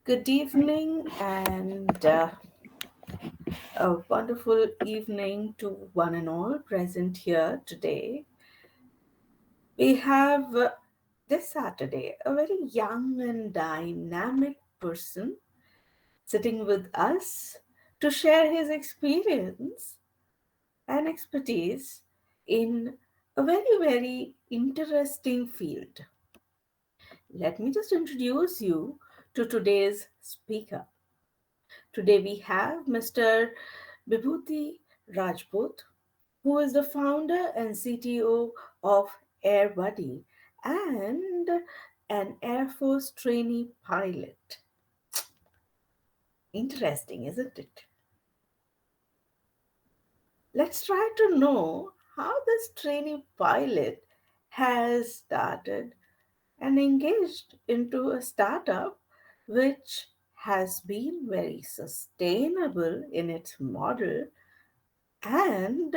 Good evening and a wonderful evening to one and all present here today. We have this Saturday a very young and dynamic person sitting with us to share his experience and expertise in a very interesting field. Let me just introduce you to today's speaker. Today we have Mr. Bibhuti Rajput, who is the founder and CTO of AirBuddy and an Airforce trainee pilot. Interesting, isn't it? Let's try to know how this trainee pilot has started and engaged into a startup which has been very sustainable in its model and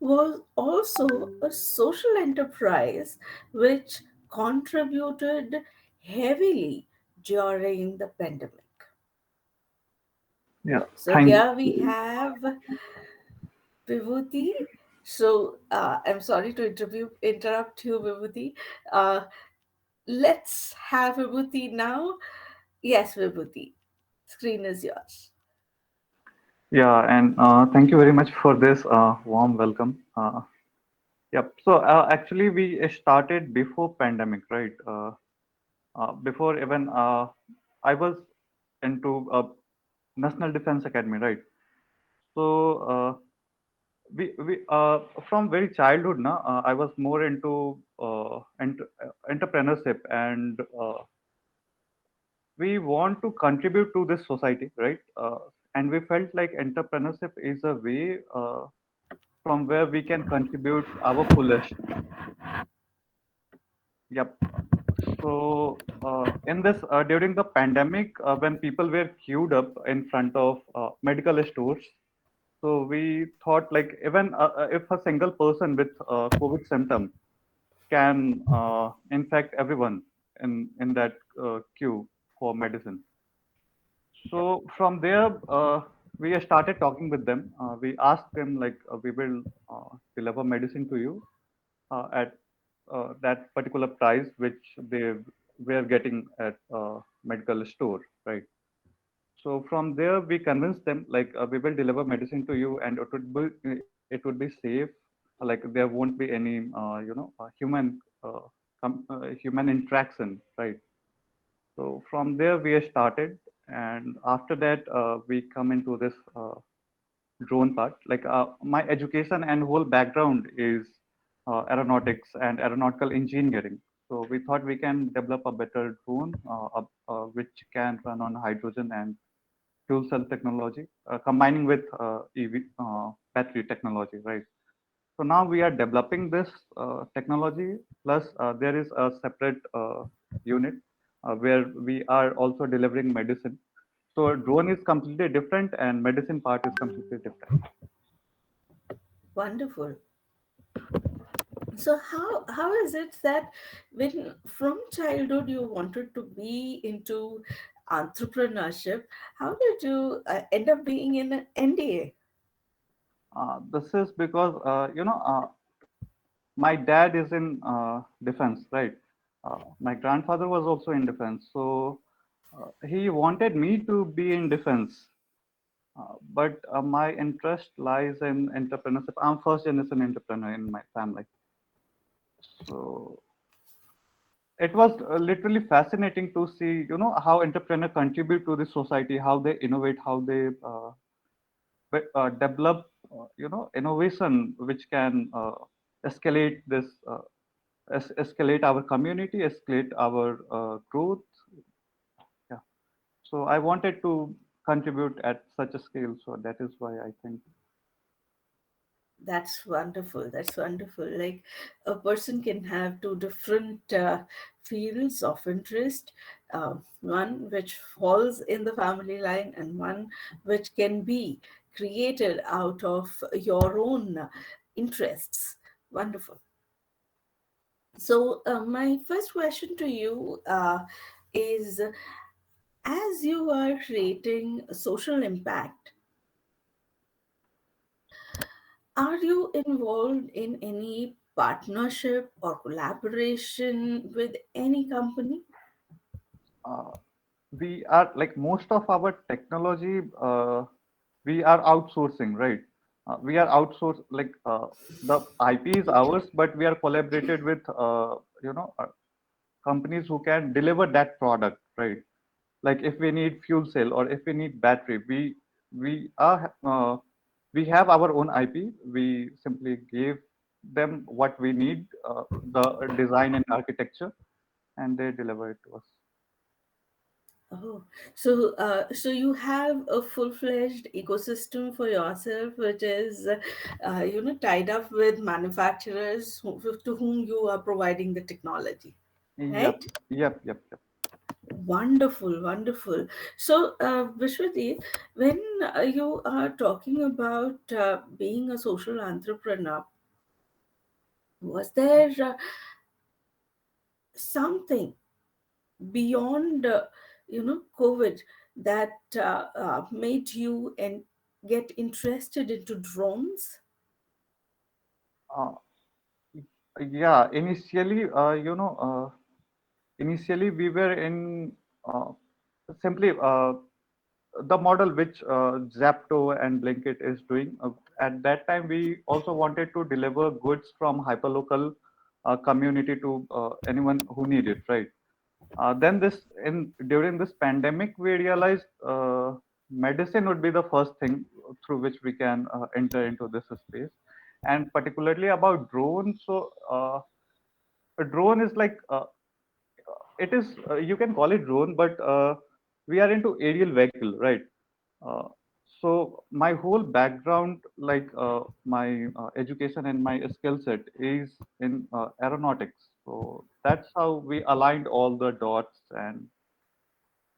was also a social enterprise which contributed heavily during the pandemic. Yeah, So thank here we have Vibhuti. So I'm sorry to interrupt you, Vibhuti. Uh, let's have Vibhuti now. Yes, Vibhuti, screen is yours. yeah, and thank you very much for this warm welcome. Yep. So actually, we started before pandemic, right? Before even I was into National Defense Academy, right? So we from very childhood, na, I was more into entrepreneurship, and we want to contribute to this society, right? And we felt like entrepreneurship is a way from where we can contribute our fullest. Yep. So in this during the pandemic, when people were queued up in front of medical stores, so we thought like even if a single person with COVID symptom can infect everyone in that queue for medicine. So from there, we started talking with them. We asked them like we will deliver medicine to you at that particular price which they were getting at medical store, right? So from there, we convinced them like we will deliver medicine to you, and it would be safe. Like there won't be any human interaction, right? So from there we started, and after that we come into this drone part. Like my education and whole background is aeronautics and aeronautical engineering. So we thought we can develop a better drone which can run on hydrogen and fuel cell technology, combining with EV battery technology, right? So now we are developing this technology. Plus, there is a separate unit where we are also delivering medicine. So drone is completely different, and medicine part is completely different. Wonderful. So how is it that when from childhood you wanted to be into entrepreneurship, how did you end up being in an NDA? This is because my dad is in defense, right? My grandfather was also in defense, so he wanted me to be in defense. But my interest lies in entrepreneurship. I'm first generation entrepreneur in my family. So it was literally fascinating to see, how entrepreneurs contribute to the society, how they innovate, how they develop, innovation which can escalate this, escalate our community, escalate our growth. Yeah. So I wanted to contribute at such a scale. So that is why I think. That's wonderful. That's wonderful. Like a person can have two different fields of interest, one which falls in the family line, and one which can be created out of your own interests. Wonderful. So, my first question to you is As you are creating social impact, are you involved in any partnership or collaboration with any company? Uh, we are like most of our technology, we are outsourcing, right? We are outsourced, like the IP is ours, but we are collaborated with, companies who can deliver that product, right? Like if we need fuel cell or if we need battery, we are we have our own IP. We simply give them what we need, the design and architecture, and they deliver it to us. Oh, so you have a full-fledged ecosystem for yourself, which is, tied up with manufacturers to whom you are providing the technology, Yep, right? yep, yep, yep. Wonderful, wonderful. So, Vishwati, when you are talking about being a social entrepreneur, was there something beyond COVID that made you and get interested into drones? Uh, yeah, initially we were in uh, simply the model which Zapto and Blinkit is doing. At that time, we also wanted to deliver goods from hyperlocal community to anyone who need it, right? Then this in during this pandemic, we realized medicine would be the first thing through which we can enter into this space, and particularly about drones. So a drone is like it is you can call it drone, but we are into aerial vehicle, right? uh, so my whole background, like my education and my skill set is in aeronautics. So that's how we aligned all the dots and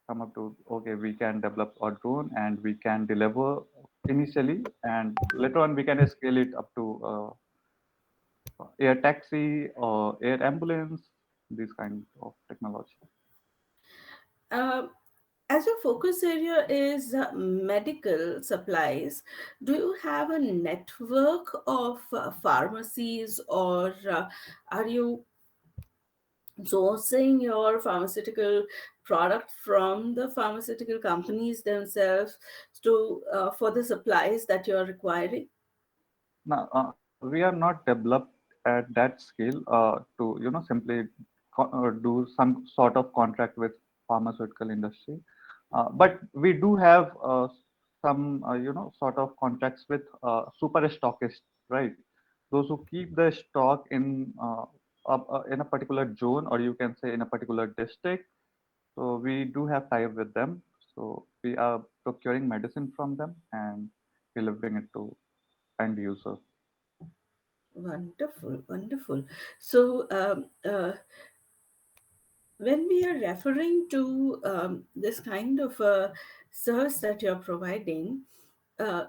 come up to, okay, we can develop a drone and we can deliver initially, and later on we can scale it up to air taxi or air ambulance, these kind of technology. Uh, as your focus area is medical supplies, do you have a network of pharmacies, or are you sourcing your pharmaceutical product from the pharmaceutical companies themselves to for the supplies that you're requiring? Now, we are not developed at that scale to simply do some sort of contract with pharmaceutical industry, but we do have some sort of contracts with super stockists, right? Those who keep the stock in a particular zone, or you can say in a particular district. So we do have tie-up with them. So we are procuring medicine from them and delivering it to end user. Wonderful, wonderful. So, when we are referring to this kind of a service that you're providing, uh,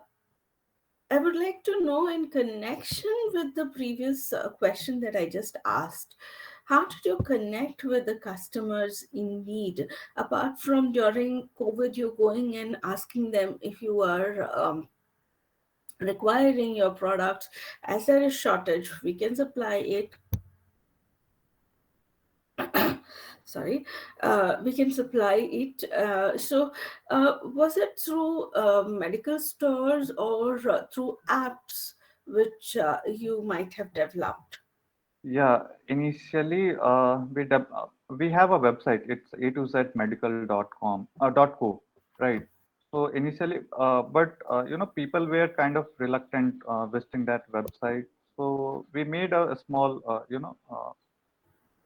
I would like to know, in connection with the previous question that I just asked, how did you connect with the customers in need? Apart from during COVID, you going and asking them if you are requiring your products, as there is shortage, we can supply it. Sorry, we can supply it. Was it through medical stores or through apps which you might have developed? Yeah, initially we have a website. It's a to z medical.com .co, right? So initially, but people were kind of reluctant visiting that website. So we made a small,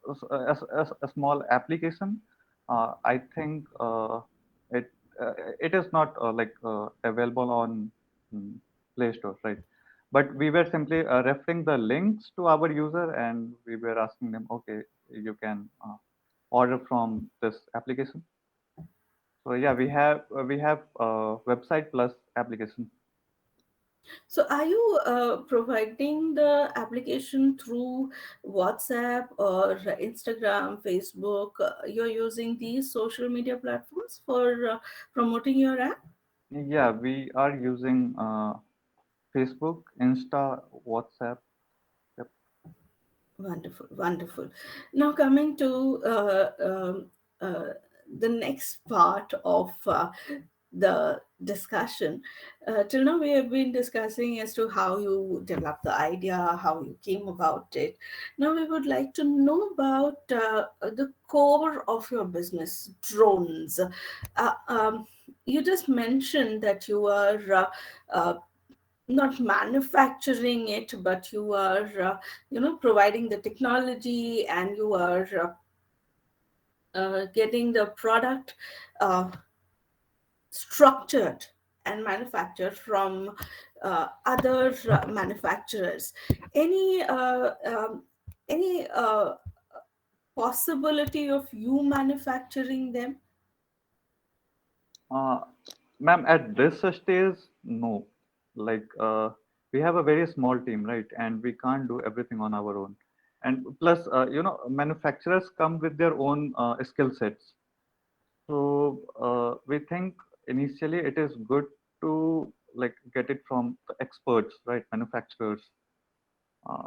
a small application. I think it it is not available on mm, Play Store, right? But we were simply referring the links to our user, and we were asking them, okay, you can order from this application. So yeah, we have website plus application. So, are you providing the application through WhatsApp or Instagram, Facebook? You're using these social media platforms for promoting your app? Yeah, we are using Facebook, Insta, WhatsApp. Yep. Wonderful, wonderful. Now, coming to uh, the next part of the discussion. Till now, we have been discussing as to how you developed the idea, how you came about it. Now, we would like to know about the core of your business, drones. You just mentioned that you are not manufacturing it, but you are providing the technology, and you are getting the product uh, structured and manufactured from other manufacturers. Any uh, um, any possibility of you manufacturing them? Uh, Ma'am, at this stage, no. Like, we have a very small team, right? And we can't do everything on our own. And plus, manufacturers come with their own skill sets. So we think initially it is good to like get it from the experts, right? Manufacturers.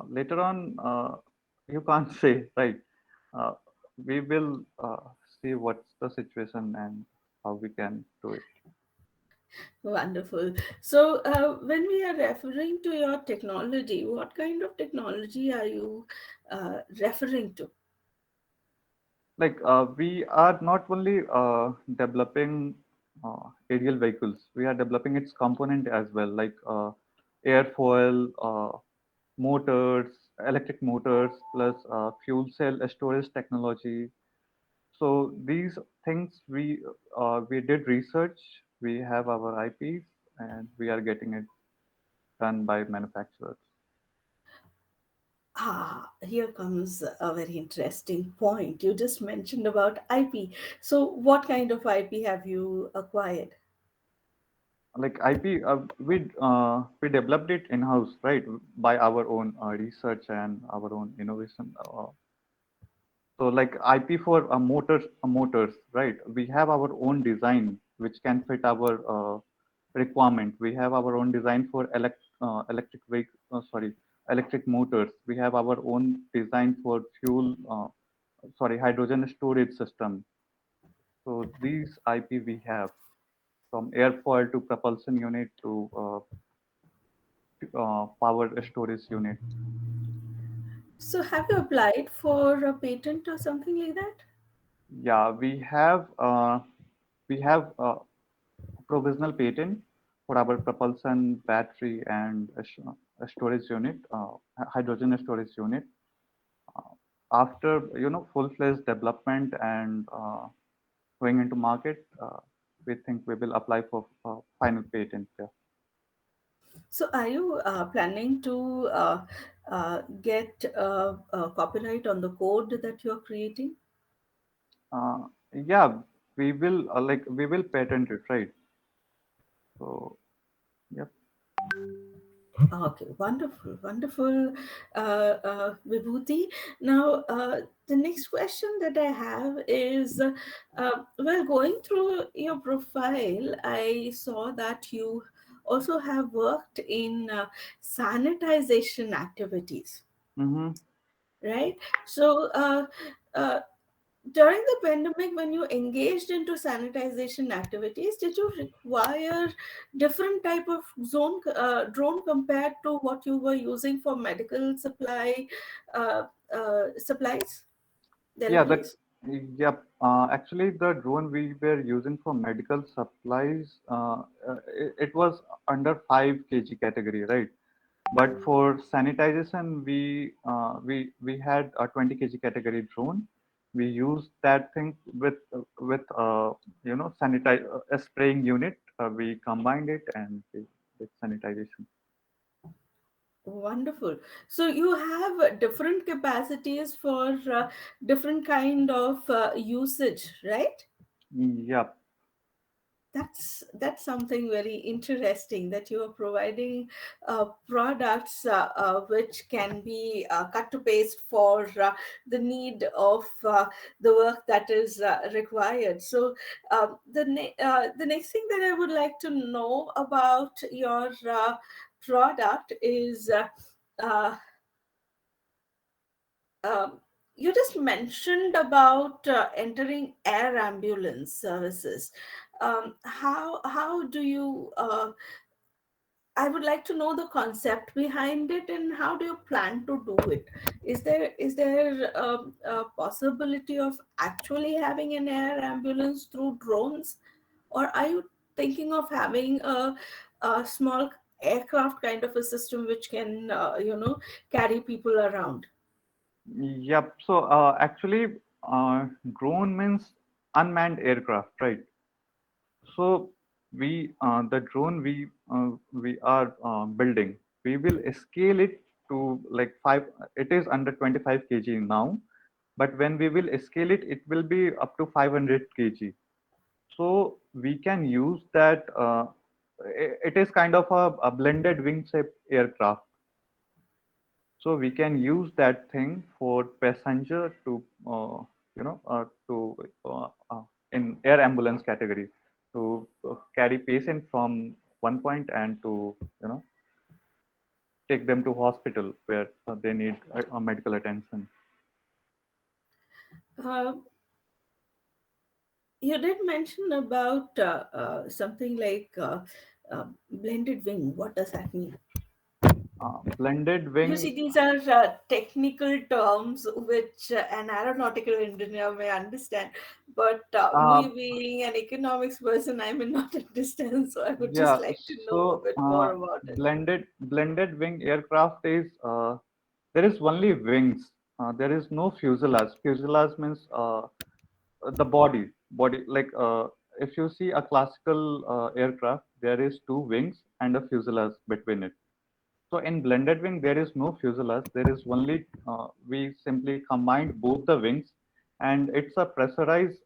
Later on, you can't say, right? Uh, we will see what's the situation and how we can do it. Wonderful. So, when we are referring to your technology, what kind of technology are you referring to? Like we are not only developing aerial vehicles, we are developing its component as well, like airfoil, motors, electric motors, plus fuel cell storage technology. So these things we did research. We have our IPs, and we are getting it done by manufacturers. Here comes a very interesting point. You just mentioned about IP. So, what kind of IP have you acquired? Like IP, we developed it in house, right, by our own research and our own innovation. So like IP for motors, right? We have our own design which can fit our requirement. We have our own design for electric motors. We have our own design for hydrogen storage system. So these IP we have, from airfoil to propulsion unit to power storage unit. So, have you applied for a patent or something like that? Yeah, we have provisional patent for our propulsion battery and a storage unit, hydrogen storage unit. Uh, After full-fledged development and going into market, we think we will apply for final patent. Yeah. So, are you planning to get copyright on the code that you're creating? Yeah, we will patent it, right? So yeah. Okay, wonderful, wonderful, Vibhuti. Now, the next question that I have is, well, going through your profile, I saw that you also have worked in sanitization activities, Mm-hmm. right? So, uh, during the pandemic, when you engaged into sanitization activities, did you require different type of drone compared to what you were using for medical uh, supplies, Yeah, that deliveries? yep. Actually, the drone we were using for medical supplies, it was under 5 kg category, right? But for sanitization, we had a 20 kg category drone. We used that thing with a spraying unit. We combined it and we did sanitization. Wonderful. So you have different capacities for different kind of usage, right? Yep. That's something very interesting, that you are providing products which can be cut to paste for the need of the work that is required. So the next thing that I would like to know about your product is uh, um, you just mentioned about entering air ambulance services. How do you? I would like to know the concept behind it, and how do you plan to do it? Is there a possibility of actually having an air ambulance through drones, or are you thinking of having a small aircraft kind of a system which can carry people around? Yep. So actually, drone means unmanned aircraft, right? So the drone we are building, we will scale it to like five. It is under 25 kg now, but when we will scale it, it will be up to 500 kg. So we can use that. It is kind of a blended wing shape aircraft. So we can use that thing for passenger to to in air ambulance category to carry patient from one point and to take them to hospital where they need medical attention. Uh, you did mention about something like blended wing. What does that mean? Blended You see, wing. these are technical terms which an aeronautical engineer may understand, but Uh, me being an economics person, I may not understand. So I would just yeah. like to know a So bit more about it. blended wing aircraft is there is only wings. There is no fuselage. Fuselage means the body like if you see a classical aircraft, there is two wings and a fuselage between it. So in blended wing there is no fuselage, there is only we simply combined both the wings, and it's a pressurized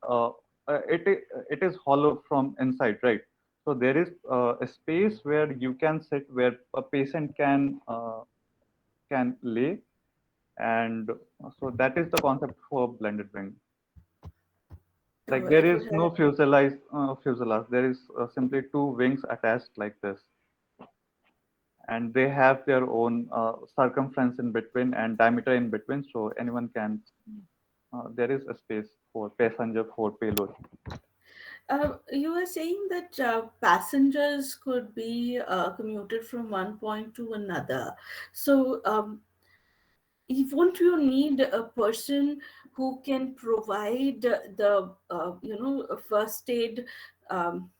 it is hollow from inside, right? So there is a space where you can sit, where a patient can lay, and so that is the concept for blended wing. Like Oh, there it would is no have. fuselage. There is simply two wings attached like this, and they have their own circumference in between and diameter in between, so anyone can. There is a space for passenger for payload. You were saying that passengers could be commuted from one point to another. So, won't you need a person who can provide the first aid um,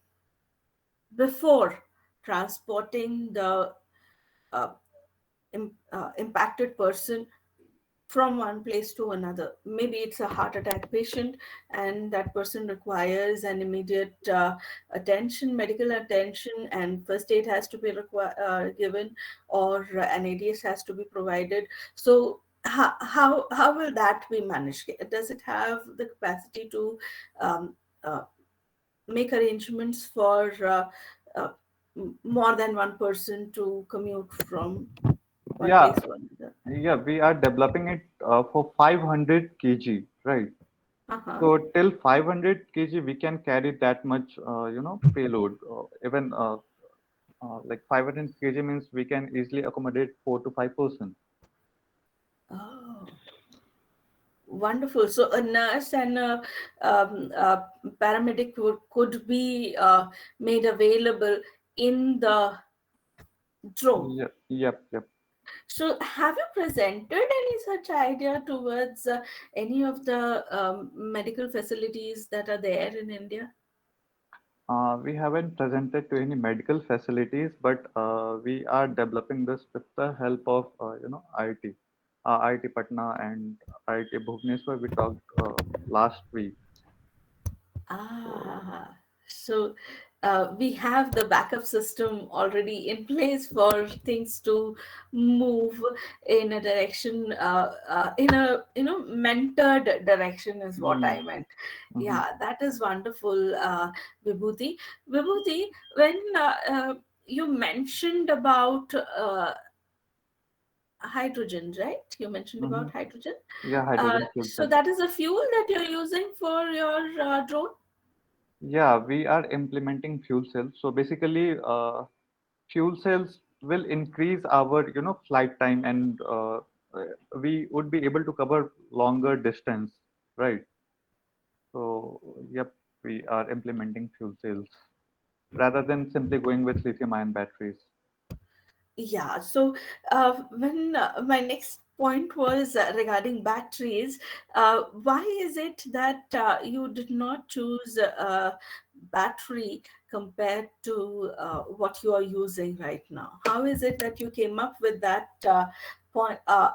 before transporting the uh, impacted person from one place to another? Maybe it's a heart attack patient, and that person requires an immediate medical attention, and first aid has to be given, or an ADS has to be provided. So how will that be managed? Does it have the capacity to um, uh, make arrangements for more than one person to commute from one Yeah, place to another? yeah, we are developing it for 500 kg, right? Uh-huh. So till 500 kg we can carry that much payload. Even like 500 kg means we can easily accommodate 4 to 5 person. Oh, wonderful. So a nurse and a paramedic could be made available in the drone. Yep, yep, yep. So have you presented any such idea towards any of the medical facilities that are there in India? We haven't presented to any medical facilities, but we are developing this with the help of IIT, IIT Patna and IIT Bhubaneswar. We talked last week. So Ah, So we have the backup system already in place for things to move in a direction, in a mentored direction is what I Mm, meant. mhm. Yeah, that is wonderful, Vibhuti. Vibhuti, when you mentioned about hydrogen, right? You mentioned about Mhm. hydrogen. Yeah, hydrogen fuel So cell. that is a fuel that you're using for your drone? Yeah, we are implementing fuel cells. So basically, fuel cells will increase our, flight time, and we would be able to cover longer distance, right? So, yep, we are implementing fuel cells rather than simply going with lithium-ion batteries. Yeah, so when my next point was regarding batteries, why is it that you did not choose battery compared to what you are using right now? How is it that you came up with that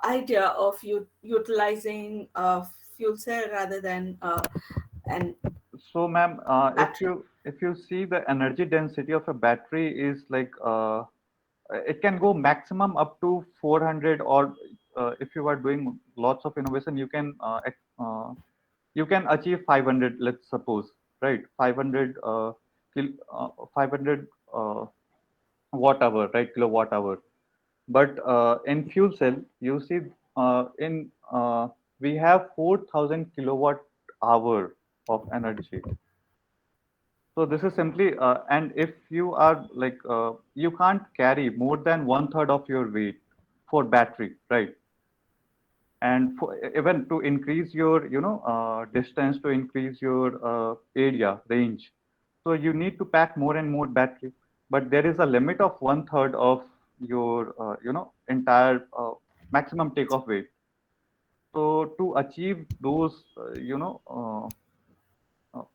idea of utilizing fuel cell rather than an So, ma'am, battery? if you see the energy density of a battery is like it can go maximum up to 400, or if you are doing lots of innovation, you can achieve 500. Let's suppose, right? 500 500 watt hour, right? Kilowatt hour. But in fuel cell, you see, in we have 4,000 kilowatt hour of energy. So this is simply, and if you are like, you can't carry more than one third of your weight for battery, right? And for, even to increase your, distance, to increase your area range, so you need to pack more and more battery. But there is a limit of one third of your, entire maximum takeoff weight. So to achieve those,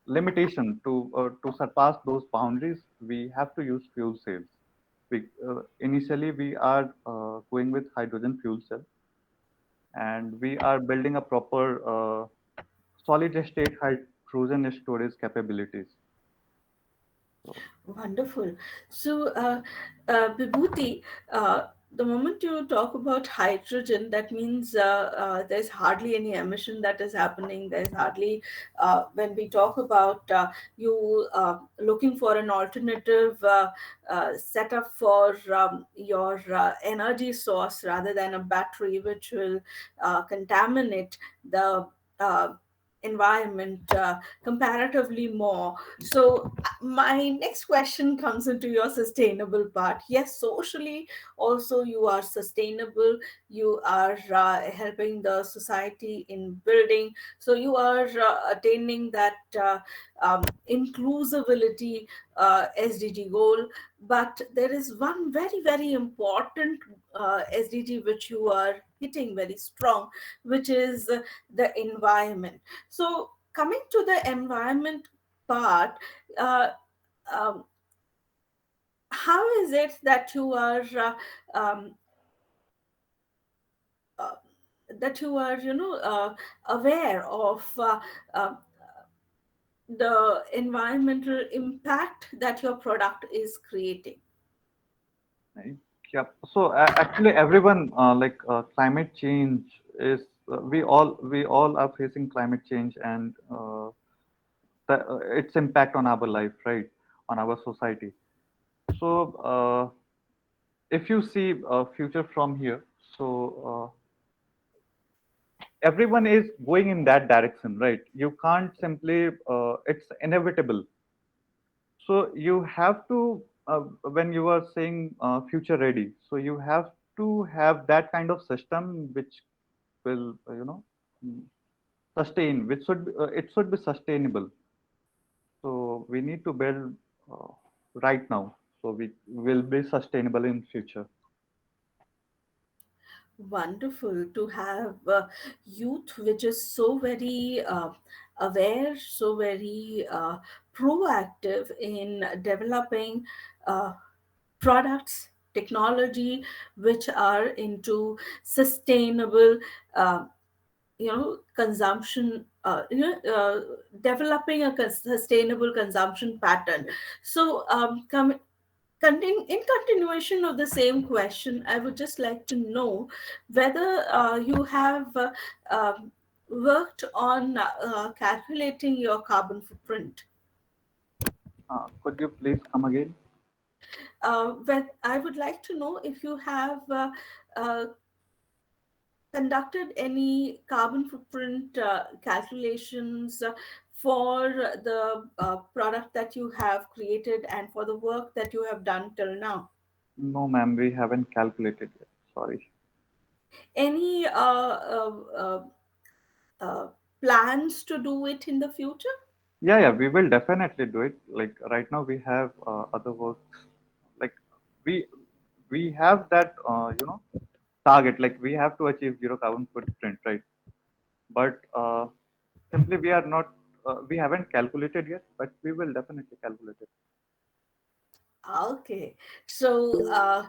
limitation, to surpass those boundaries, we have to use fuel cells. Initially, we are going with hydrogen fuel cell, and we are building a proper solid state hydrogen storage capabilities. So, Wonderful. So, Bibhuti, the moment you talk about hydrogen, that means there's hardly any emission that is happening. There's hardly, when we talk about you looking for an alternative setup for your energy source rather than a battery, which will contaminate the environment comparatively more. So my next question comes into your sustainable part. Yes, socially also you are sustainable. You are helping the society in building. So you are attaining that inclusivity SDG goal. But there is one very, very important SDG which you are hitting very strong, which is the environment. So coming to the environment part, uh, um, how is it that you are um, uh, aware of uh, the environmental impact that your product is creating? yeah. So actually, everyone, climate change is, we all are facing climate change, and its impact on our life, right, on our society. So if you see future from here, so everyone is going in that direction, right? You can't simply, it's inevitable. So you have to, when you are saying future ready, so you have to have that kind of system which will, mm, sustain, which it should be sustainable. So we need to build uh, right now, so we will be sustainable in future. Wonderful to have youth which is so very aware, so very proactive in developing uh, products, technology which are into sustainable, uh, consumption developing a sustainable consumption pattern. So, in continuation of the same question, I would just like to know whether you have worked on calculating your carbon footprint. Could you please come again? But I would like to know if you have uh, conducted any carbon footprint calculations for the product that you have created and for the work that you have done till now. No, ma'am, we haven't calculated yet. Sorry. Any uh, plans to do it in the future? Yeah, yeah, we will definitely do it. Like right now, we have other works. Like we we have that target. Like we have to achieve zero carbon footprint, right? But simply we are not. We haven't calculated yet, but we will definitely calculate it. Okay, so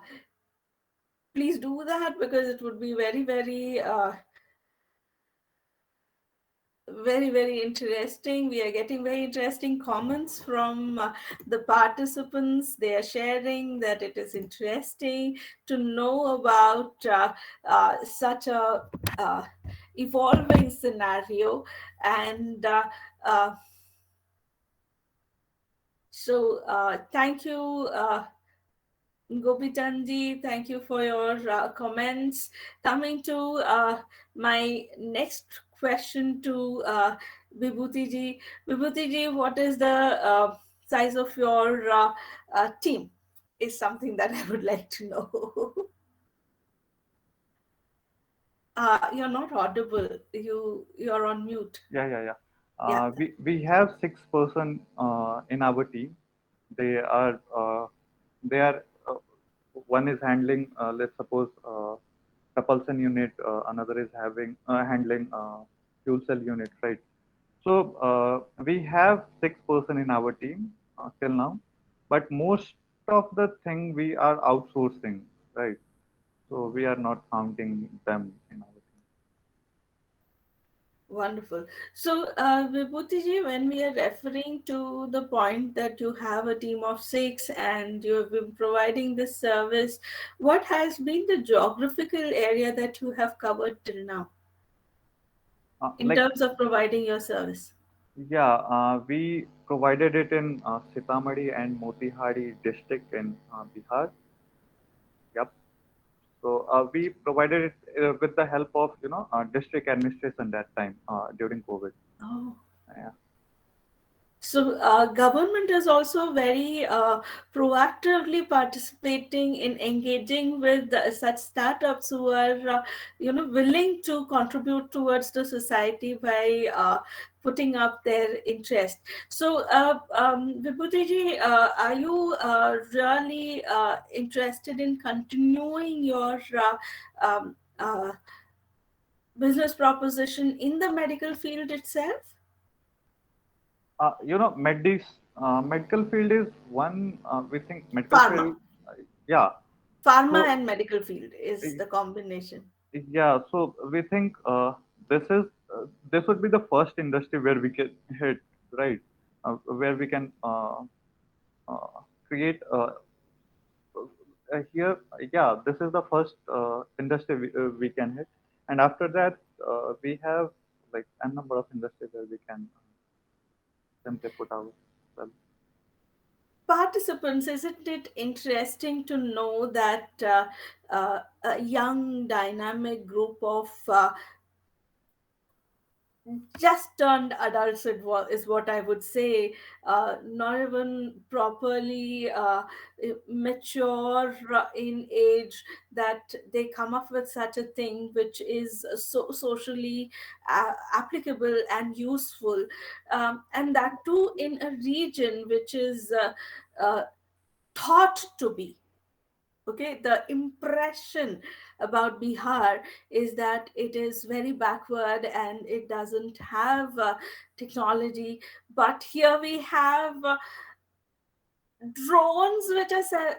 please do that because it would be very, very very, very interesting. We are getting very interesting comments from the participants. They are sharing that it is interesting to know about such a evolving scenario. And thank you. Gopitanji, thank you for your comments. Coming to my next question to Vibhuti ji. Vibhuti ji, what is the size of your team? Is something that I would like to know. You're not audible. You're on mute. Yeah, yeah, yeah. Yeah. We have 6 person in our team. They are they are one is handling let's suppose propulsion unit, another is having handling fuel cell unit, right? So we have 6 person in our team till now, but most of the thing we are outsourcing, right? So we are not counting them in our team. Wonderful. So, Vibhuti ji, when we are referring to the point that you have a team of six and you have been providing this service, what has been the geographical area that you have covered till now in Like terms of providing your service? yeah, we provided it in Sitamarhi and Motihari district in Bihar. Yep. So we provided it with the help of district administration that time during COVID. Oh. Yeah. So, government is also very proactively participating in engaging with such startups who are, willing to contribute towards the society by putting up their interest. So, Vibhuti ji, are you really interested in continuing your business proposition in the medical field itself? Medical field is one. We think medical Pharma. field. Yeah. Pharma So and medical field uh, is the combination. yeah. So we think this is this would be the first industry where we can hit, right, where we can create here. Yeah, this is the first industry we can hit, and after that we have like a number of industries where we can simply put our well. Participants, isn't it interesting to know that a young, dynamic group of just turned adults is what I would say, not even properly mature in age, that they come up with such a thing which is so socially applicable and useful, and that too in a region which is uh, thought to be. Okay, the impression about Bihar is that it is very backward and it doesn't have technology. But here we have drones which are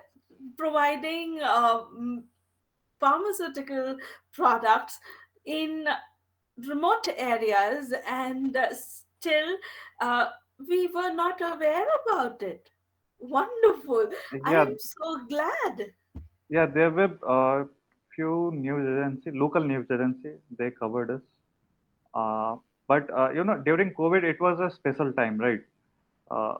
providing pharmaceutical products in remote areas, and still uh, we were not aware about it. Wonderful. I Yeah, am so glad. yeah, there were few news agency, local news agency, they covered us. Uh, but during COVID, it was a special time, right? Uh,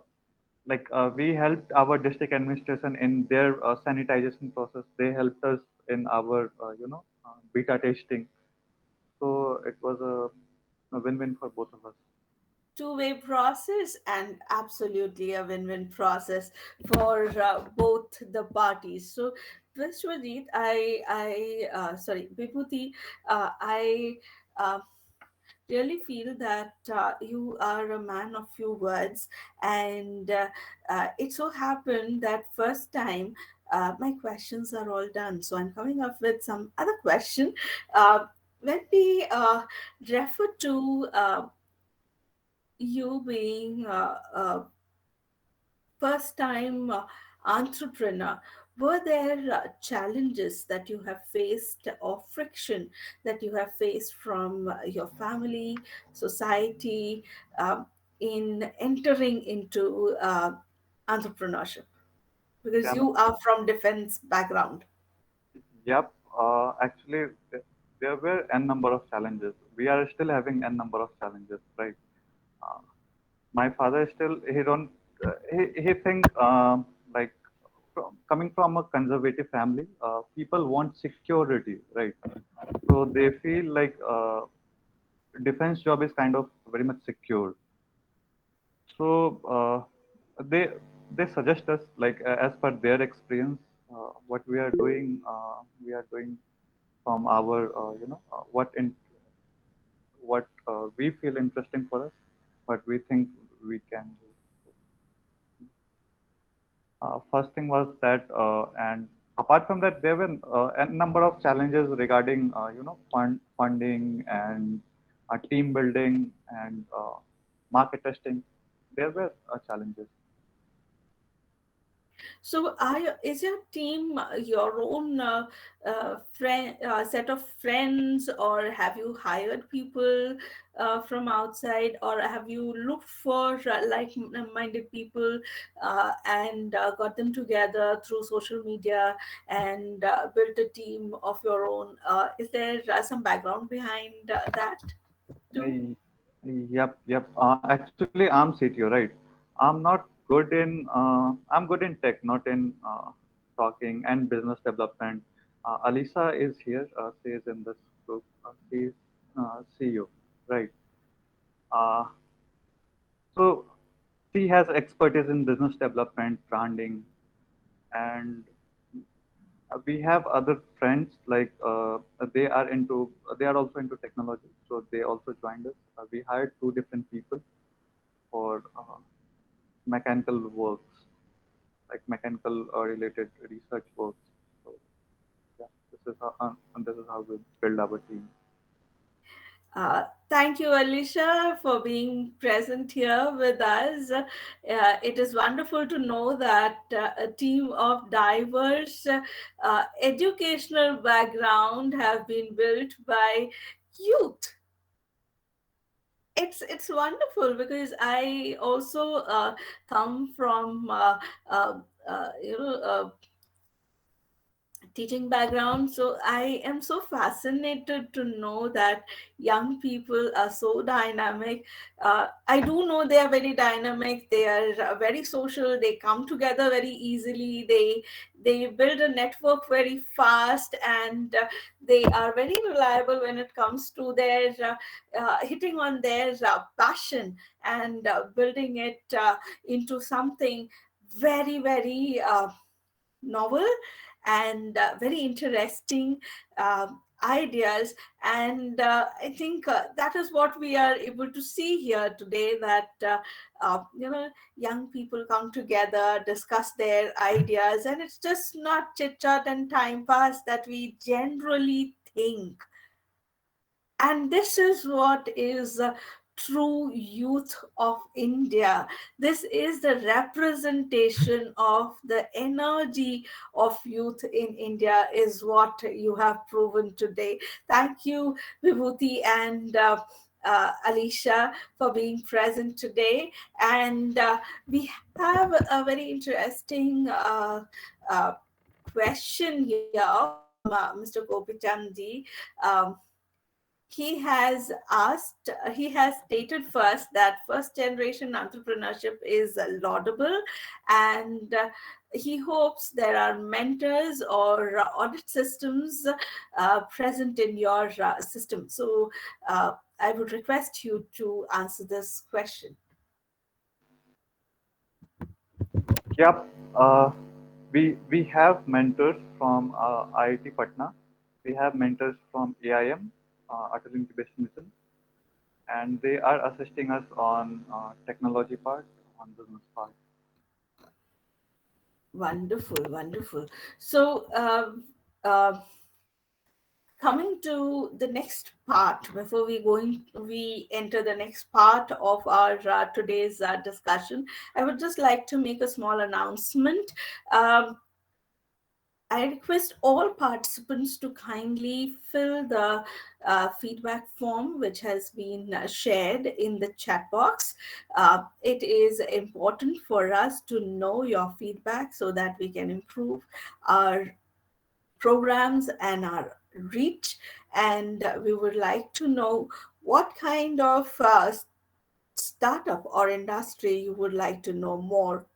we helped our district administration in their sanitization process. They helped us in our beta testing. So it was a win-win for both of us. Two-way process, and absolutely a win-win process for both the parties. So Vishwajit, sorry, Bibhuti, I really feel that you are a man of few words, and it so happened that first time my questions are all done, so I'm coming up with some other question. When we refer to you being first time entrepreneur, were there challenges that you have faced or friction that you have faced from your family, society, in entering into entrepreneurship, because Yeah, no, you are from defense background? yep. Actually, there were n number of challenges. We are still having n number of challenges, right? Uh, my father still he don't he think coming from a conservative family, people want security, right? So they feel like defense job is kind of very much secure. So they they suggest us like as per their experience, what we are doing from our what we feel interesting for us, what we think we can do. First thing was that, and apart from that, there were a number of challenges regarding funding and team building and market testing. There were challenges. So, is your team your own set of friends, or have you hired people from outside, or have you looked for like-minded people and got them together through social media and built a team of your own? Is there some background behind that too? Uh, Yep, yep. Actually, I'm CTO, right? I'm not good in. I'm good in tech, not in talking and business development. Alisa is here. She is in this group. She is CEO, right? Uh, so she has expertise in business development, branding, and we have other friends like they are into. They are also into technology, so they also joined us. We hired two different people for mechanical works, like mechanical related research works. So yeah, this is how we build our team. Thank you, Alicia, for being present here with us. It is wonderful to know that a team of diverse educational background have been built by youth. It's wonderful because I also come from uh, teaching background, so I am so fascinated to know that young people are so dynamic. I do know they are very dynamic, they are very social, they come together very easily, they build a network very fast, and they are very reliable when it comes to their hitting on their passion and building it into something very very novel and very interesting ideas. And I think that is what we are able to see here today, that young people come together, discuss their ideas, and it's just not chit chat and time pass that we generally think. And this is what is true youth of India. This is the representation of the energy of youth in India, is what you have proven today. Thank you, Vibhuti and Alicia, for being present today. And we have a very interesting uh, question here from Mr. Gopichand. Um, he has stated first that first generation entrepreneurship is laudable, and he hopes there are mentors or audit systems present in your system. So I would request you to answer this question. Yep. We have mentors from IIT Patna. We have mentors from AIM, Atal Incubation Mission, and they are assisting us on technology part, on business part. Wonderful, wonderful. So uh, coming to the next part, before we enter the next part of our today's discussion, I would just like to make a small announcement. um, I request all participants to kindly fill the feedback form which has been shared in the chat box. It is important for us to know your feedback so that we can improve our programs and our reach. And we would like to know what kind of startup or industry you would like to know more.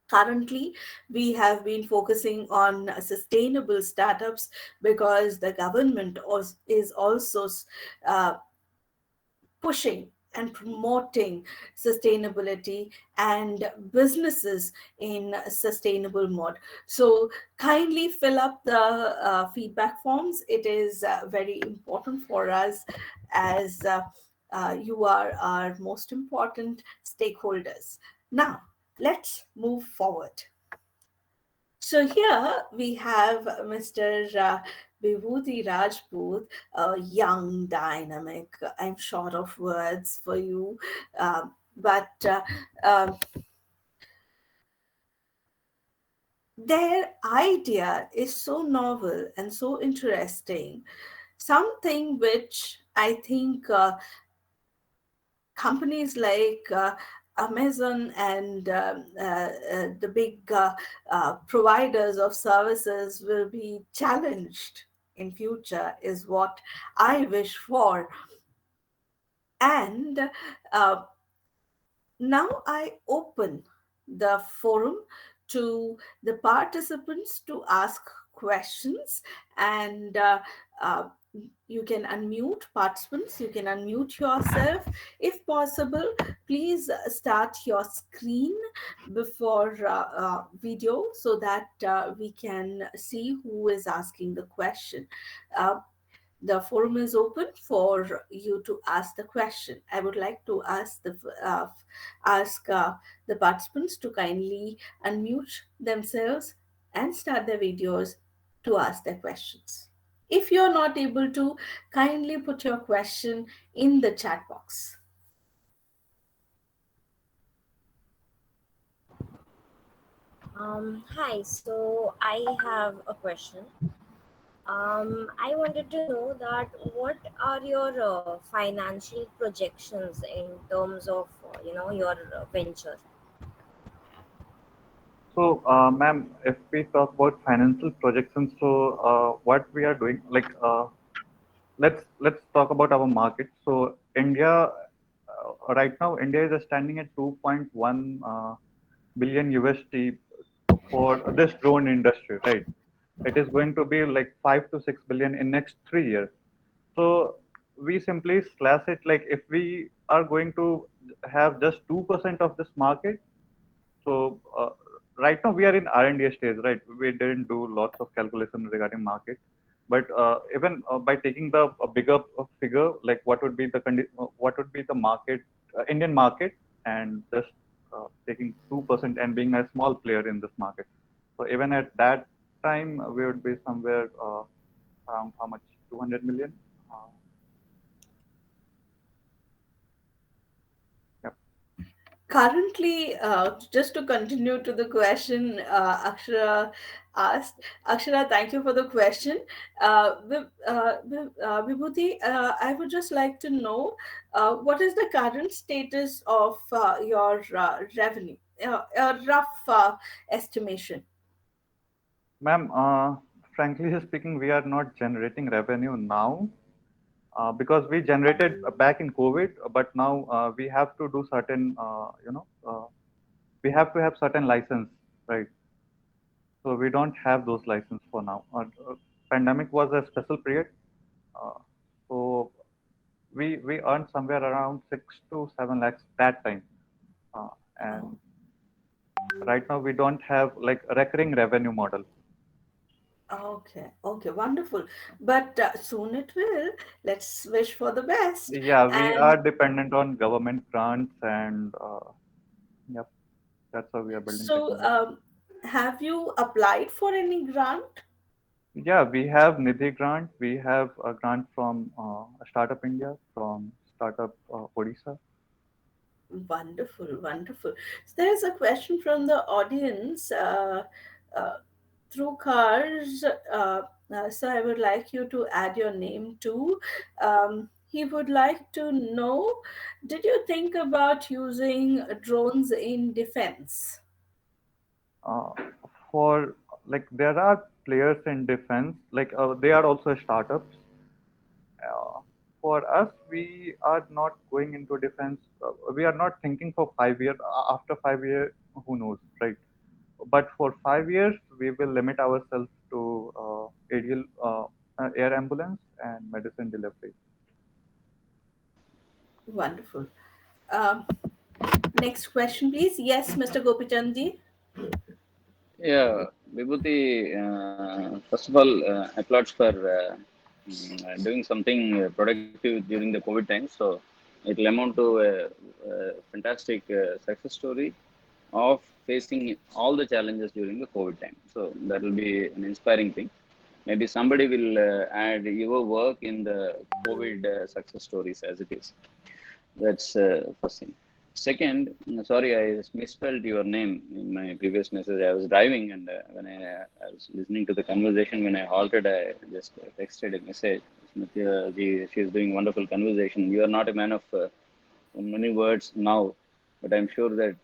Currently, we have been focusing on sustainable startups because the government is also uh, pushing and promoting sustainability and businesses in sustainable mode. So kindly fill up the feedback forms. It is very important for us, as you are our most important stakeholders. Now let's move forward. So here we have Mr. Bibhuti Rajput, a young, dynamic. I'm short of words for you, but um, their idea is so novel and so interesting. Something which I think companies like Amazon and the big providers of services will be challenged in future, is what I wish for. And uh, now I open the forum to the participants to ask questions, and uh, you can unmute participants, you can unmute yourself. If possible, please start your screen before video so that we can see who is asking the question. Uh, the forum is open for you to ask the question. I would like to ask the participants to kindly unmute themselves and start their videos to ask their questions. If you're not able to, kindly put your question in the chat box. Hi, so I have a question. I wanted to know that what are your financial projections in terms of your venture? So, ma'am, if we talk about financial projections, so what we are doing, like, let's talk about our market. So, India, right now, India is standing at 2.1 billion USD for this drone industry, right? It is going to be like 5 to 6 billion in next 3 years. So we simply slash it, like if we are going to have just 2% of this market. So right now we are in R&D stage, right? We didn't do lots of calculation regarding market, but even by taking the bigger figure, like what would be the market, Indian market, and just taking 2% and being a small player in this market. So even at that time, we would be somewhere around how much, 200 million. Uh, Currently, just to continue to the question Akshara asked, Akshara, thank you for the question. Vibhuti, I would just like to know what is the current status of your revenue, a rough estimation. Ma'am, frankly speaking, we are not generating revenue now because we generated back in COVID, but now we have to do certain, we have to have certain license, right? So we don't have those license for now. Pandemic was a special period, uh, so we earned somewhere around 6 to 7 lakhs that time, uh, Oh, and right now we don't have like a recurring revenue model. okay, okay, wonderful. But soon it will. Let's wish for the best. Yeah, we And are dependent on government grants and yep, that's how we are building so, technology. have you applied for any grant? Yeah, we have Nidhi grant. We have a grant from Startup India, from Startup Odisha. Wonderful, wonderful. So there is a question from the audience uh, through cars. So I would like you to add your name too. He would like to know, did you think about using drones in defense? Uh, for like there are players in defense, like they are also startups. Uh, for us, we are not going into defense. We are not thinking for 5 years. After 5 years, who knows, right? But for 5 years, we will limit ourselves to aerial air ambulance and medicine delivery. Wonderful. Um, Next question, please. Yes, Mr. Gopichandji. Yeah, Vibhuti, first of all, applauds for doing something productive during the COVID time. So it will amount to a fantastic success story of facing all the challenges during the COVID time. So that will be an inspiring thing. Maybe somebody will add your work in the COVID success stories as it is. That's first thing. Second, sorry, I misspelled your name in my previous message. I was driving, and when I was listening to the conversation, when I halted, I just texted a message. Smriti ji, she is doing wonderful conversation. You are not a man of many words now, but I'm sure that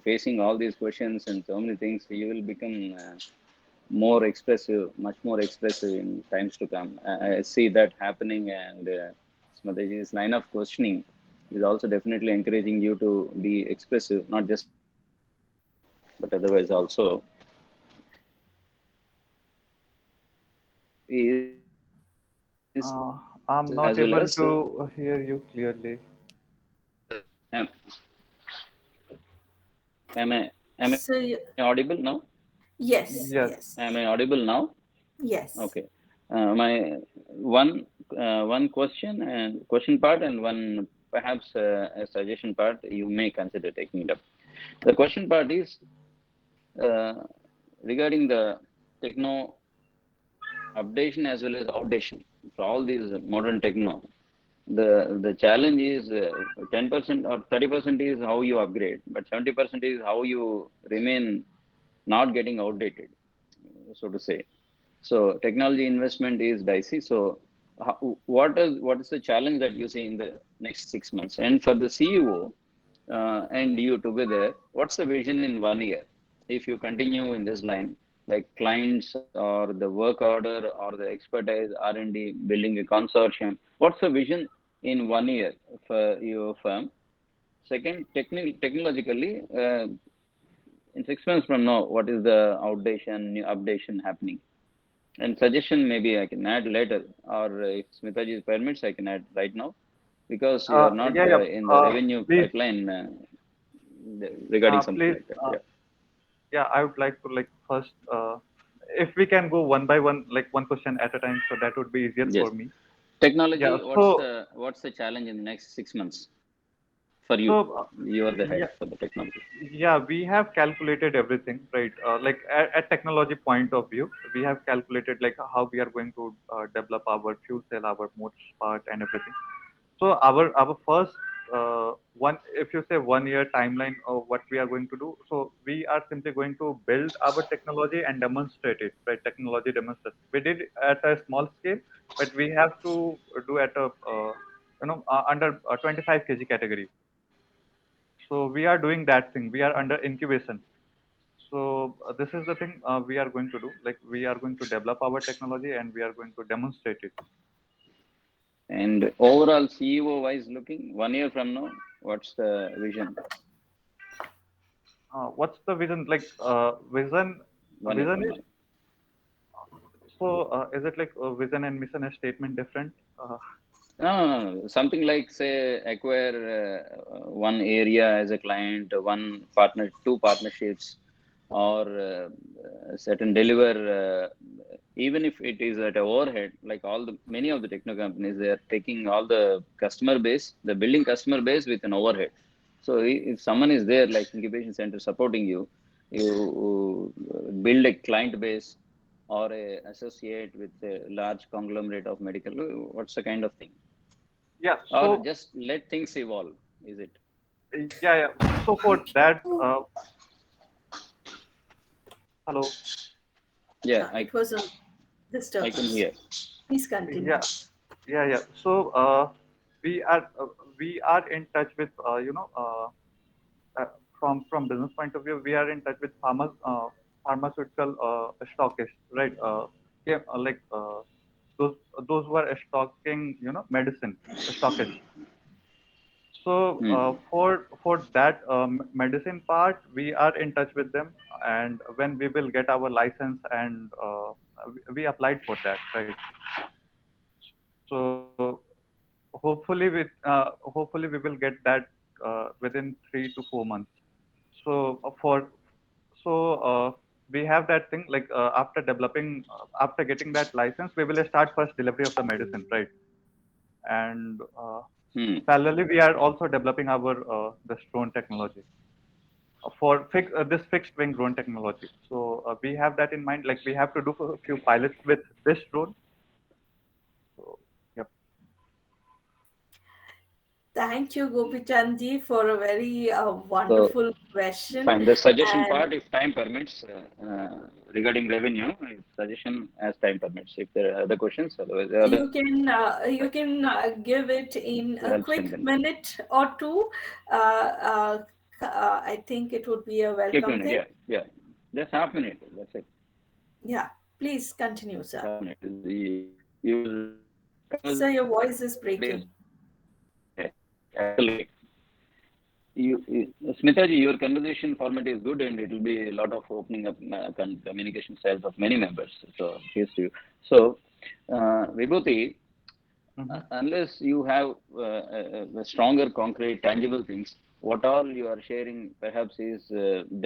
facing all these questions and so many things, you will become more expressive, much more expressive in times to come. I see that happening, and Smriti's line of questioning is also definitely encouraging you to be expressive, not just in questioning, but otherwise also. Is as well as I'm not able to hear you clearly. am, am I So, audible now? yes, Yes. Am I yes, audible now? yes. Okay. My one question and question part, and one perhaps a suggestion part you may consider taking it up. The question part is uh, regarding the techno updation as well as outdation for all these modern techno. The challenge is 10% or 30% is how you upgrade, but 70% is how you remain not getting outdated, so to say. So technology investment is dicey. So what is the challenge that you see in the next 6 months? And for the CEO and you together, what's the vision in 1 year? If you continue in this line, like clients or the work order or the expertise, R&D, building a consortium, what's the vision in 1 year for your firm? Second, technologically, in 6 months from now, what is the outdation, new updation happening? And suggestion maybe I can add later, or if Smitaji permits, I can add right now because you are not Yeah, yeah. in the revenue Please, pipeline regarding something please. like that. Yeah. Yeah, I would like to like first, if we can go one by one, like one question at a time, so that would be easier Yes. for me. Yeah. Technology. What's the challenge in the next 6 months for you? So, You are the head yeah, for the technology. yeah, we have calculated everything, right? Like at technology point of view, we have calculated like how we are going to develop our fuel cell, our motor part, and everything. So our first one, if you say 1 year timeline of what we are going to do, so we are simply going to build our technology and demonstrate it, right? Technology demonstration. We did it at a small scale, but we have to do at a under 25 kg category. So we are doing that thing. We are under incubation. So this is the thing we are going to do. Like we are going to develop our technology and we are going to demonstrate it. And overall CEO wise looking, 1 year from now, what's the vision? What's the vision? Like vision, 1 year vision from is now. so. Is it like vision and mission a statement different? No. Something like say acquire one area as a client, one partner, two partnerships, or certain deliver. Even if it is at a overhead, like all the many of the techno companies, they are taking all the customer base, the building customer base with an overhead. So if someone is there, like incubation center supporting you, you build a client base or a associate with a large conglomerate of medical. What's the kind of thing? Yeah. Or So just let things evolve, is it? yeah. So for that, hello. Yeah, It was a I can disturbance. hear. Please continue. Yeah. Yeah. So we are uh, we are in touch with uh, from business point of view, we are in touch with pharmaceutical stockists, right? Yeah, those those who are stocking, medicine stockists. So Hmm. for that medicine part, we are in touch with them, and when we will get our license, and we applied for that, right? So hopefully we will get that within 3 to 4 months. So we have that thing, like after getting that license, we will start first delivery of the medicine, right? And Hmm. parallelly, we are also developing our this drone technology for this fixed wing drone technology. So we have that in mind. Like we have to do a few pilots with this drone. So yep. Thank you, Gopichandji, for a very So wonderful question. fine. The suggestion And part, if time permits, regarding revenue, if suggestion as time permits. If there are other questions, otherwise the other give it in a helps quick and then minute or two. I think it would be a quick welcome minute. thing. Yeah. Just half minute. That's it. Yeah, please continue, Just sir. half minute. Your Sir, conversation your part voice is is breaking. okay. Absolutely. Smitaji, your conversation format is good, and it will be a lot of opening up communication styles of many members. So here's to you. So, Vibhuti, Hmm. unless you have stronger, concrete, tangible things, what all you are sharing perhaps is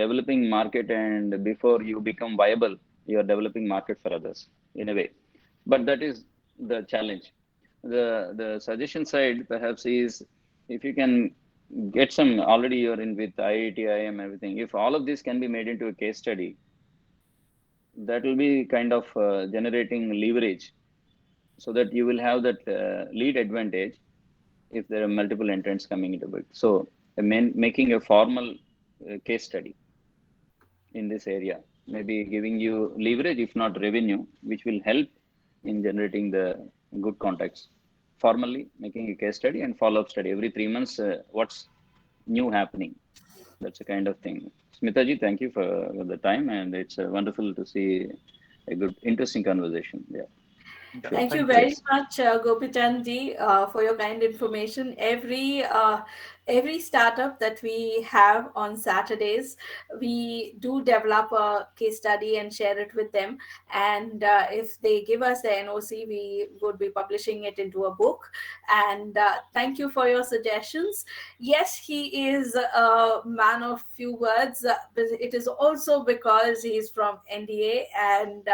developing market, and before you become viable, you are developing market for others in a way. But that is the challenge. The suggestion side perhaps is if you can get some already you're in with IIT, IIM, everything. If all of this can be made into a case study, that will be kind of generating leverage so that you will have that lead advantage if there are multiple entrants coming into it. So, making a formal case study in this area, maybe giving you leverage, if not revenue, which will help in generating the good contacts. Formally making a case study and follow up study every 3 months, what's new happening. That's a kind of thing. Smitaji, thank you for the time, and it's wonderful to see a good, interesting conversation. Yeah, Yeah. sure. Thank you Thank you. very Yes. much, Gopichandji, for your kind information. Every startup that we have on Saturdays, we do develop a case study and share it with them. And if they give us the NOC, we would be publishing it into a book. And thank you for your suggestions. Yes, he is a man of few words, but it is also because he is from NDA, and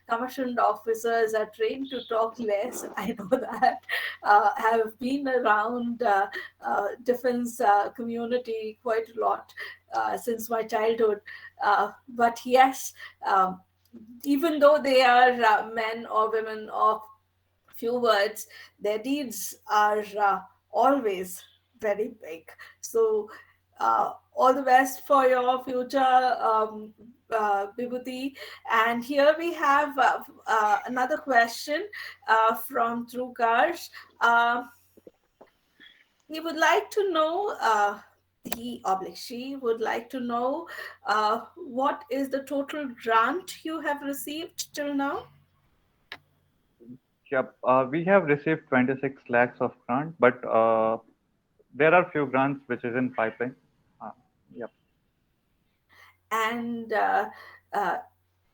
commissioned officers are trained to talk less. I know that. Have been around defense community quite a lot since my childhood. But yes, even though they are men or women of few words, their deeds are always very big. So, all the best for your future, Bibhuti. And here we have another question from Dhrukarsh. Uh, he would like to know, he oblique she would like to know what is the total grant you have received till now? Yep. We have received 26 lakhs of grant, but there are few grants which is in pipeline. Uh, yep. And uh,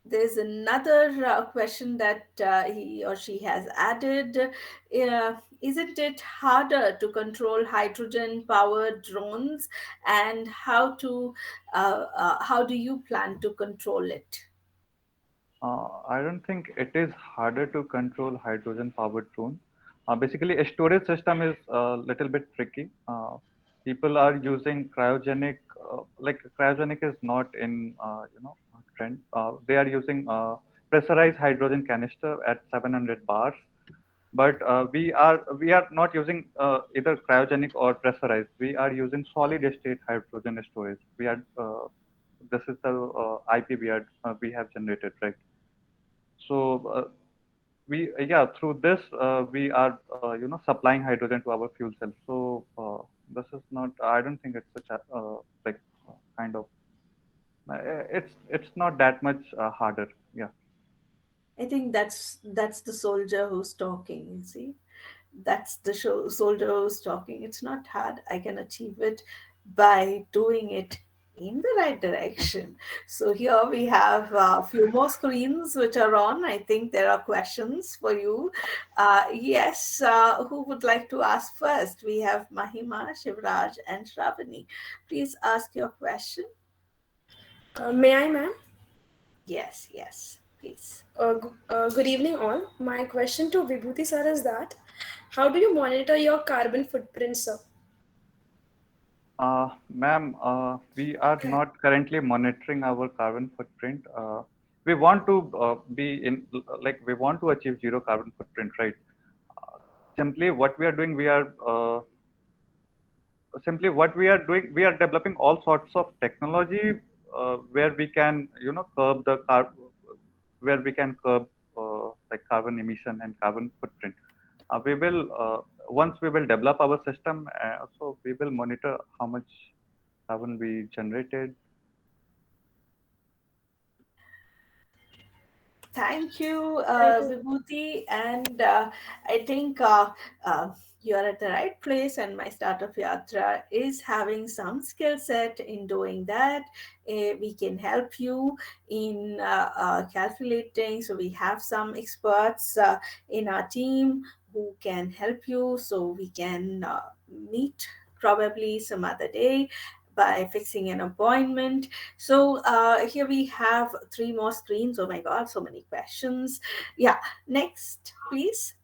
there's another question that he or she has added. Isn't it harder to control hydrogen powered drones, and how do you plan to control it? I don't think it is harder to control hydrogen powered drone. Basically, a storage system is a little bit tricky. People are using cryogenic, like cryogenic is not in trend. They are using pressurized hydrogen canister at 700 bars, but we are not using either cryogenic or pressurized. We are using solid state hydrogen storage. This is the IP we have generated, right? So through this we are supplying hydrogen to our fuel cells. So this is not. I don't think it's like kind of. It's not that much harder. Yeah. I think that's the soldier who's talking. You see, that's the soldier who's talking. It's not hard. I can achieve it by doing it in the right direction. So here we have a few more screens which are on. I think there are questions for you. Yes, who would like to ask first? We have Mahima, Shivraj, and Shravani. Please ask your question. May I, ma'am? Yes, yes, please. Good evening, all. My question to Vibhuti sir is that how do you monitor your carbon footprint, sir? Ma'am, we are not currently monitoring our carbon footprint. We want to be in, like, we want to achieve zero carbon footprint, right? Simply what we are doing, we are developing all sorts of technology where we can, where we can curb like carbon emission and carbon footprint. We will once we will develop our system, so we will monitor how much carbon we generated. Thank you, Thank you. Vibhuti. And I think you're at the right place, and my startup Yatra is having some skill set in doing that. We can help you in calculating. So, we have some experts in our team who can help you. So, we can meet probably some other day by fixing an appointment. So here we have three more screens. Oh my God, so many questions. Yeah, next, please.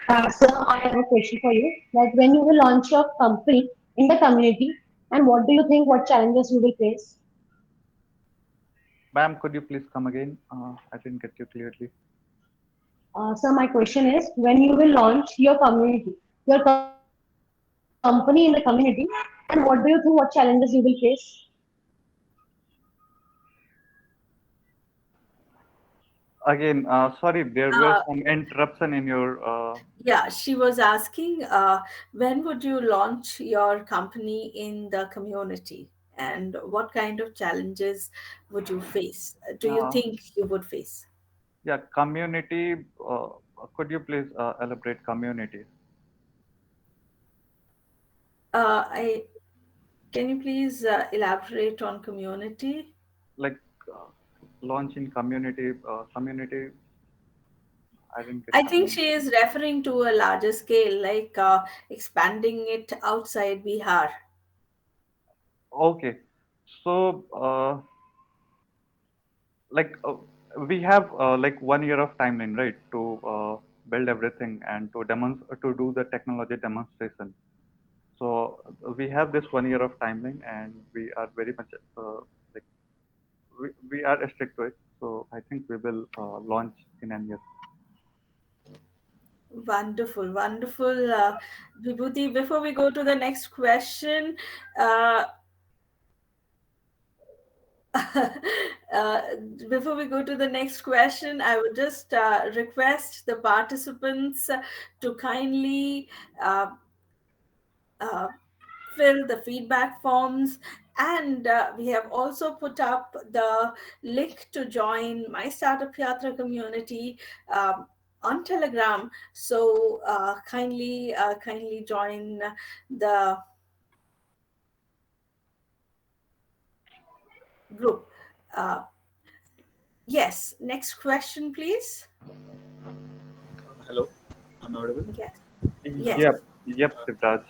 Sir, I have a question for you. Like when you will launch your company in the community, and what do you think? What challenges you will face? Ma'am, could you please come again? I didn't get you clearly. So my question is, when you will launch your company in the community, and what do you think? What challenges you will face? Again, sorry, there were Uh, some interruption in your. yeah, she was asking when would you launch your company in the community, and what kind of challenges would you face? Do you Uh, think you would face? yeah, community. Could you please elaborate community? I Can you please elaborate on community? Like uh, launch in community. Community. I didn't get I think community. she is referring to a larger scale, like expanding it outside Bihar. Okay, so like we have like 1 year of timeline, right, to build everything and to do the technology demonstration. So we have this 1 year of timeline, and we are very much like we are strict to it. So I think we will launch in a year. Wonderful, wonderful, Vibhuti. Before we go to the next question, uh, uh, before we go to the next question, I would just request the participants to kindly uh, uh, fill the feedback forms. And we have also put up the link to join my Startup Yatra community on Telegram. So kindly join the group. Uh, yes, next question, please. Hello, I'm audible. Yes, yes. Yep, yep, Sivraj.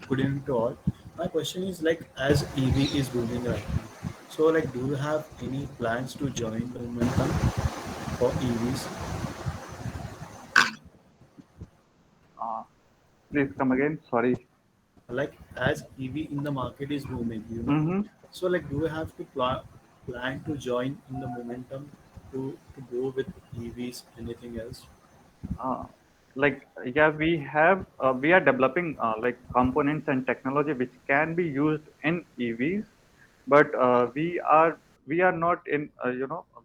Good evening to all. My question is like, as EV is booming right now, so like, do you have any plans to join the momentum for EVs? Uh, Please come again. Sorry. Like, as EV in the market is booming, Mm-hmm. so like, do you have to plan to join in the momentum to go with EVs? Anything else? Uh, yeah, we are developing like components and technology which can be used in EVs, but we are not in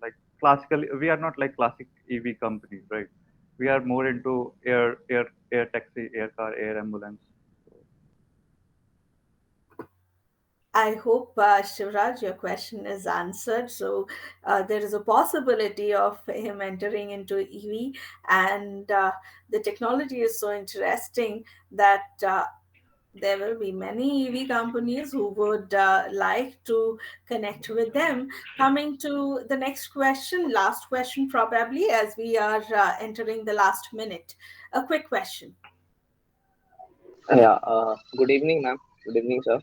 like classical. We are not like classic EV companies, right? We are more into air taxi, air car, air ambulance. I hope, Shivraj, your question is answered. So, there is a possibility of him entering into EV, and the technology is so interesting that there will be many EV companies who would like to connect with them. Coming to the next question, last question, probably, as we are entering the last minute. A quick question. Yeah, good evening, ma'am. Good evening, sir.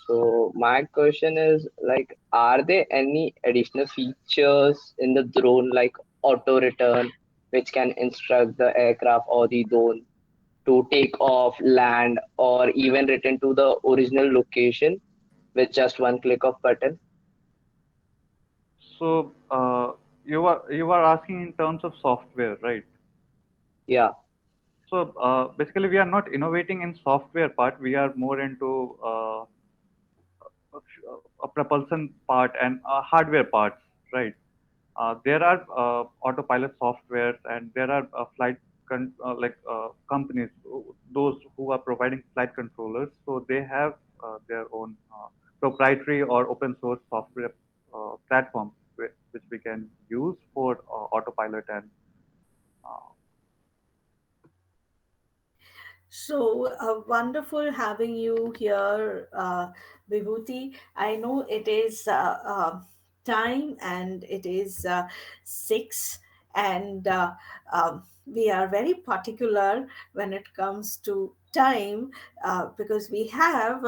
So my question is like, are there any additional features in the drone like auto return, which can instruct the aircraft or the drone to take off, land, or even return to the original location with just one click of button? So you are asking in terms of software, right? Yeah, So basically, we are not innovating in software part. We are more into a propulsion part and hardware parts, right? There are autopilot softwares and there are companies, those who are providing flight controllers. So they have their own proprietary or open source software platform which we can use for autopilot and uh, So wonderful having you here, Vibhuti. I know it is time and it is 6, and we are very particular when it comes to time because we have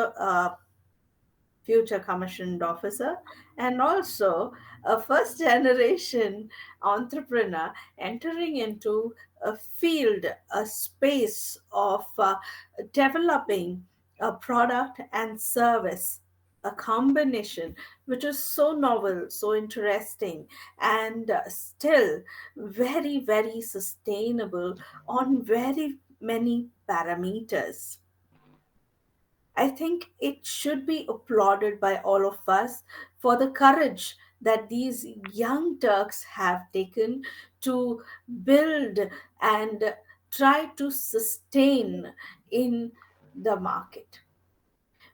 future commissioned officer, and also a first generation entrepreneur entering into a field, a space of developing a product and service, a combination which is so novel, so interesting, and still very, very sustainable on very many parameters. I think it should be applauded by all of us for the courage that these young Turks have taken to build and try to sustain in the market.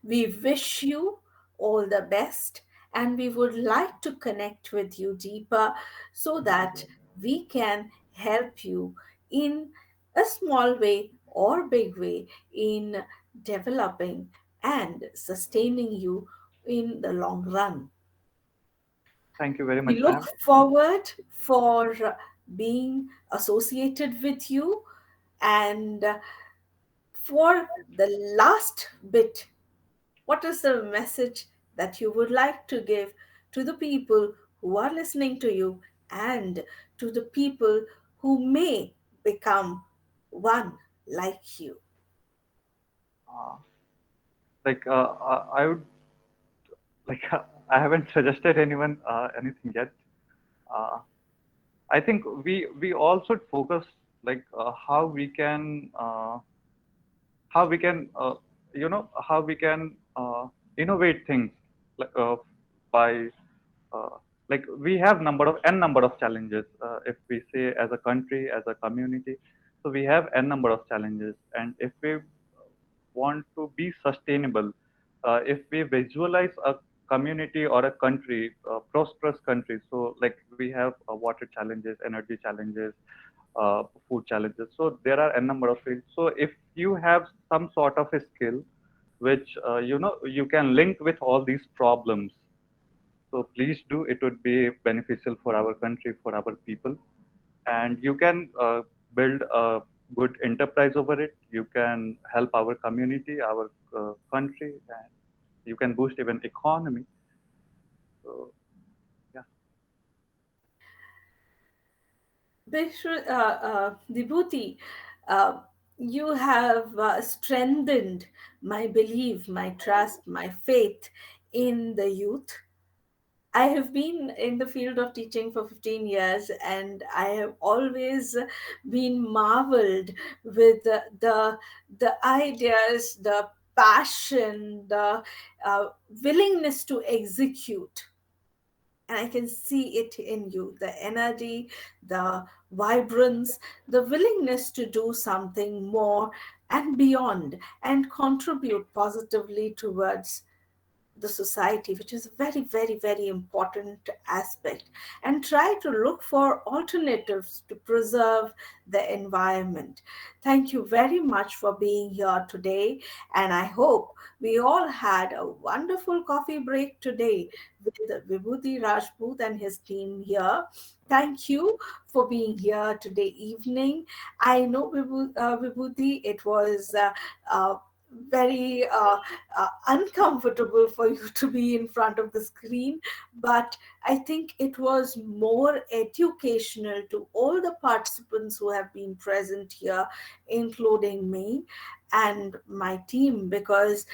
We wish you all the best, and we would like to connect with you deeper so that we can help you in a small way or big way in developing and sustaining you in the long run. thank you very We much, look ma'am. forward for being associated with you, and for the last bit, what is the message that you would like to give to the people who are listening to you and to the people who may become one like you? Uh, I would like I haven't suggested anyone anything yet. Uh, I think we all should focus like how we can how we can innovate things, like by uh, like we have number of challenges, if we say as a country, as a community. So we have n number of challenges, and if we want to be sustainable, if we visualize a community or a country, a prosperous country, so like we have water challenges, energy challenges, food challenges. So there are a number of fields. So if you have some sort of a skill which you can link with all these problems, so please do. It would be beneficial for our country, for our people, and you can build a good enterprise over it. You can help our community, our country, and you can boost even economy. So yeah. Vibhuti, uh, you have strengthened my belief, my trust, my faith in the youth. I have been in the field of teaching for 15 years, and I have always been marveled with the ideas, the passion, the willingness to execute. And I can see it in you, the energy, the vibrance, the willingness to do something more and beyond and contribute positively towards the society, which is a very, very, very important aspect, and try to look for alternatives to preserve the environment. Thank you very much for being here today, and I hope we all had a wonderful coffee break today with Vibhuti Rajput and his team here. Thank you for being here today evening. I know, Vibhuti, it was very uncomfortable for you to be in front of the screen, but I think it was more educational to all the participants who have been present here, including me and my team, because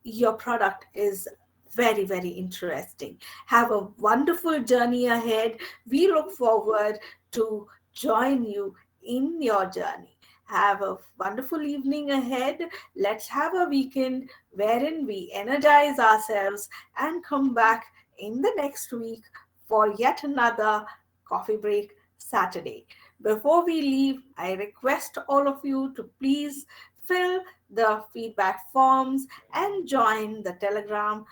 your product is very, very interesting. Have a wonderful journey ahead. We look forward to join you in your journey. Have a wonderful evening ahead. Let's have a weekend wherein we energize ourselves and come back in the next week for yet another Coffee Break Saturday. Before we leave, I request all of you to please fill the feedback forms and join the Telegram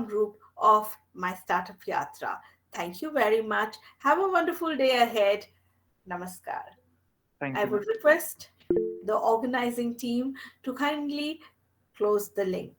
group of my Startup Yatra. Thank you very much. Have a wonderful day ahead. Namaskar. Thank I you, ma'am. would request the organizing team to kindly close the link.